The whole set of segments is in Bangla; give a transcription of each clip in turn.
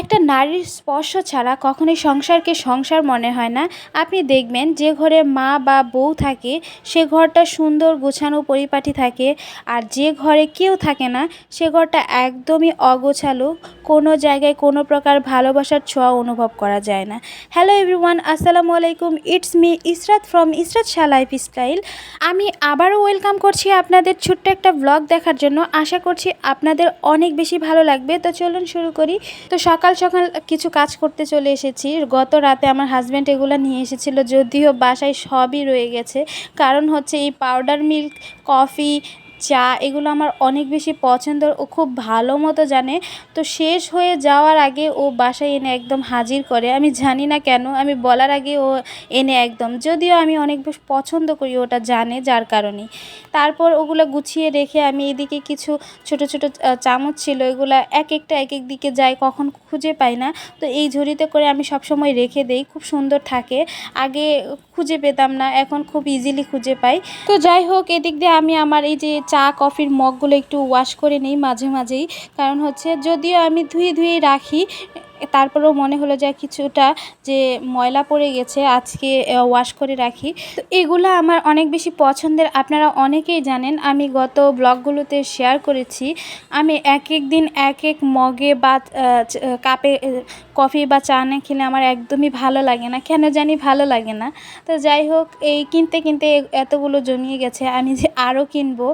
একটা নারীর স্পর্শ ছাড়া কখনোই সংসারকে সংসার মনে হয় না। আপনি দেখবেন যে ঘরে মা বা বউ থাকে সে ঘরটা সুন্দর গোছানো পরিপাটি থাকে, আর যে ঘরে কেউ থাকে না সে ঘরটা একদমই অগোছালো, কোনো জায়গায় কোনো প্রকার ভালোবাসার ছোঁয়া অনুভব করা যায় না। হ্যালো এভরিওয়ান, আসসালামু আলাইকুম। It's me Israt from Israt Shah lifestyle. আমি আবারও ওয়েলকাম করছি আপনাদের ছোট্ট একটা ব্লগ দেখার জন্য। আশা করছি আপনাদের অনেক বেশি ভালো লাগবে। তো চলুন শুরু করি। তো সকাল সকাল কিছু কাজ করতে চলে এসেছি। গত রাতে আমার হাজব্যান্ড এগুলো নিয়ে এসেছিল, যদিও বাসায় সবই রয়ে গেছে। কারণ হচ্ছে এই পাউডার মিল্ক, কফি, চা এগুলো আমার অনেক বেশি পছন্দের, ও খুব ভালো মতো জানে। তো শেষ হয়ে যাওয়ার আগে ও বাসায় এনে একদম হাজির করে। আমি জানি না কেন, আমি বলার আগে ও এনে একদম, যদিও আমি অনেক বেশ পছন্দ করি, ওটা জানে যার কারণে। তারপর ওগুলো গুছিয়ে রেখে আমি এদিকে কিছু ছোট ছোট চামচ ছিল, এগুলো এক একটা এক এক দিকে যায়, কখন খুঁজে পাই না। তো এই ঝুড়িতে করে আমি সবসময় রেখে দেই, খুব সুন্দর থাকে। আগে খুঁজে পেতাম না, এখন খুব ইজিলি খুঁজে পাই। তো যাই হোক, এদিক দিয়ে আমি আমার এই যে চা কফির মগগুলো একটু ওয়াশ করে নিই মাঝে মাঝেই। কারণ হচ্ছে যদিও আমি ধুয়ে ধুয়ে রাখি, তারপরেও মনে হলো যে কিছুটা যে ময়লা পড়ে গেছে, আজকে ওয়াশ করে রাখি। তো এগুলো আমার অনেক বেশি পছন্দের। আপনারা অনেকেই জানেন, আমি গত ব্লগগুলোতে শেয়ার করেছি আমি এক এক দিন এক এক মগে বা কাপে কফি বা চা না খেলে আমার একদমই ভালো লাগে না, কেন জানি ভালো লাগে না। তো যাই হোক, এই কিনতে কিনতে এতগুলো জমিয়ে গেছে, আমি যে আরও কিনবো।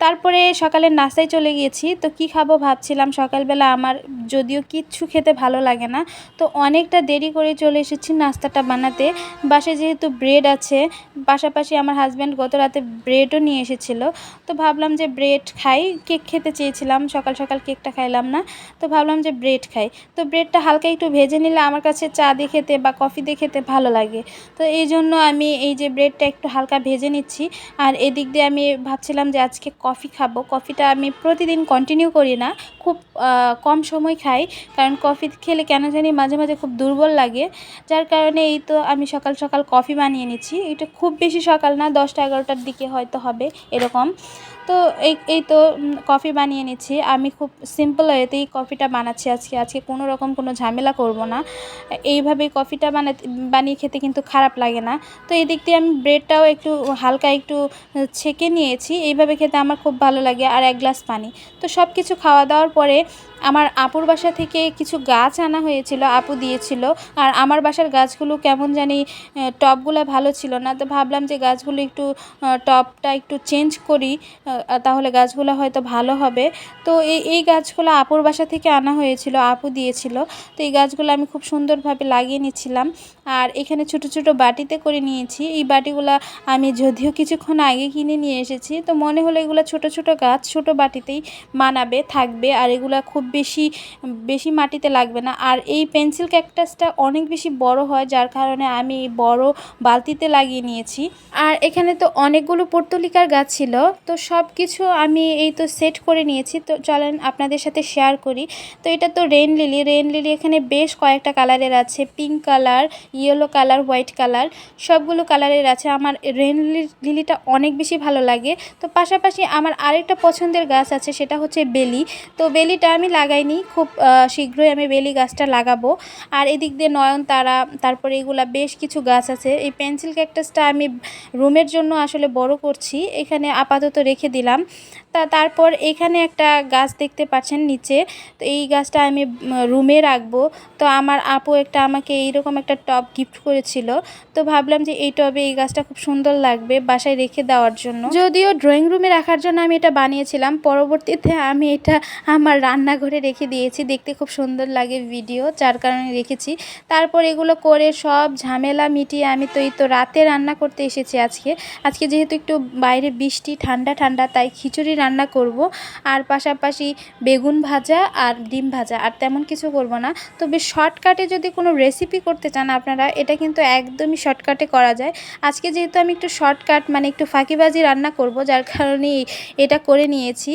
তারপরে সকালের নাস্তায় চলে গিয়েছি। তো কি খাবো ভাবছিলাম, সকালবেলা আমার যদিও কিচ্ছু খেতে ভালো লাগে না, তো অনেকটা দেরি করে চলে এসেছি নাস্তাটা বানাতে। বাসায় যেহেতু ব্রেড আছে, পাশাপাশি আমার হাজব্যান্ড গত রাতে ব্রেডও নিয়ে এসেছিলো। তো ভাবলাম যে ব্রেড খাই, কেক খেতে চেয়েছিলাম, সকাল সকাল কেকটা খাইলাম না, তো ভাবলাম যে ব্রেড খাই। তো ব্রেডটা হালকা একটু ভেজে নিলে আমার কাছে চা দিয়ে খেতে বা কফি দিয়ে খেতে ভালো লাগে। তো এই জন্য আমি এই যে ব্রেডটা একটু হালকা ভেজে নিচ্ছি। আর এদিক দিয়ে আমি ভাবছিলাম যে আজকে কফি খাবো। কফিটা আমি প্রতিদিন কন্টিনিউ করি না, খুব কম সময় খাই, কারণ কফি খেলে কেন জানি মাঝে মাঝে খুব দুর্বল লাগে। যার কারণে এই তো আমি সকাল সকাল কফি বানিয়ে নিচ্ছি। এটা খুব বেশি সকাল না, 10টা 11টার দিকে হয়তো হবে এরকম। তো এই তো কফি বানিয়ে নিচ্ছি। আমি খুব সিম্পল ওয়েতেই কফিটা বানাচ্ছি আজকে কোনো রকম কোনো ঝামেলা করব না। এইভাবেই কফিটা বানিয়ে খেতে কিন্তু খারাপ লাগে না। তো এই দিক দিয়ে আমি ব্রেডটাও একটু হালকা একটু ছেঁকে নিয়েছি, এইভাবে খেতে আমার খুব ভালো লাগে। আর এক গ্লাস পানি। তো সব কিছু খাওয়া দাওয়ার পরে আমার আপুর বাসা থেকে কিছু গাছ আনা হয়েছিল, আপু দিয়েছিল। আর আমার বাসার গাছগুলো কেমন জানি টবগুলো ভালো ছিল না, তো ভাবলাম যে গাছগুলো একটু টবটা একটু চেঞ্জ করি, তাহলে গাছগুলো হয়তো ভালো হবে। তো এই গাছগুলো আপুর বাসা থেকে আনা হয়েছিল, আপু দিয়েছিল। তো এই গাছগুলো আমি খুব সুন্দরভাবে লাগিয়ে নিচ্ছিলাম। আর এখানে ছোট ছোট বাটিতে করে নিয়েছি। এই বাটিগুলো আমি যদিও কিছুক্ষণ আগে কিনে নিয়ে এসেছি, তো মনে হলো এগুলো ছোট ছোট গাছ ছোট বাটিতেই মানাবে, থাকবে, আর এগুলো খুব বেশি বেশি মাটিতে লাগবে না। আর এই পেন্সিল ক্যাকটাসটা অনেক বেশি বড় হয়, যার কারণে আমি বড় বালতিতে লাগিয়ে নিয়েছি। আর এখানে তো অনেকগুলো পর্তুলিকার গাছ ছিল, তো সব কিছু আমি এই তো সেট করে নিয়েছি। তো চলেন আপনাদের সাথে শেয়ার করি। তো এটা তো রেন লিলি এখানে বেশ কয়েকটা কালারের আছে, pink colour, yellow colour, white colour, সবগুলো কালারের আছে। আমার রেন লিলিটা অনেক বেশি ভালো লাগে। তো পাশাপাশি আমার আরেকটা পছন্দের গাছ আছে, সেটা হচ্ছে বেলি। তো বেলিটা আমি লাগাইনি, খুব শীঘ্রই আমি বেলি গাছটা লাগাবো। আর এদিক দিয়ে নয়নতারা, তারপরে এগুলা বেশ কিছু গাছ আছে। এই পেন্সিল ক্যাকটাসটা আমি রুমের জন্য আসলে বড় করছি, এখানে আপাতত রেখে দিলাম। তারপর এখানে একটা গাছ দেখতে পাচ্ছেন নিচে, তো এই গাছটা আমি রুমে রাখবো। তো আমার আপু একটা আমাকে এইরকম একটা টব গিফট করেছিল, তো ভাবলাম যে এই টবে এই গাছটা খুব সুন্দর লাগবে বাসায় রেখে দেওয়ার জন্য। যদিও ড্রয়িং রুমে রাখার জন্য আমি এটা বানিয়েছিলাম, পরবর্তীতে আমি এটা আমার রান্নাঘরে রেখে দিয়েছি, দেখতে খুব সুন্দর লাগে ভিডিও, যার কারণে রেখেছি। তারপর এগুলো করে সব ঝামেলা মিটিয়ে আমি তো এই তো রাতে রান্না করতে এসেছি। আজকে যেহেতু একটু বাইরে বৃষ্টি, ঠান্ডা ঠান্ডা, তাই খিচুড়ি রান্না করব। আর পাশাপাশি বেগুন ভাজা আর ডিম ভাজা, আর তেমন কিছু করব না। তবে শর্টকাটে যদি কোনো রেসিপি করতে চান আপনারা, এটা কিন্তু একদমই শর্টকাটে করা যায়। আজকে যেহেতু আমি একটু শর্টকাট মানে একটু ফাঁকিবাজি রান্না করব, যার কারণে এটা করে নিয়েছি।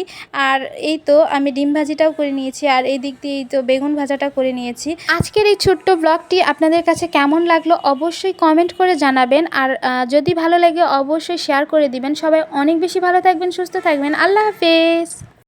আর এই তো আমি ডিম ভাজিটাও করে নিয়েছি, আর এই দিক দিয়ে এই তো বেগুন ভাজাটা করে নিয়েছি। আজকের এই ছোট্ট ব্লগটি আপনাদের কাছে কেমন লাগলো অবশ্যই কমেন্ট করে জানাবেন। আর যদি ভালো লাগে অবশ্যই শেয়ার করে দিবেন। সবাই অনেক বেশি ভালো থাকবেন, সুস্থ থাকবেন। আল্লাহ হাফেজ।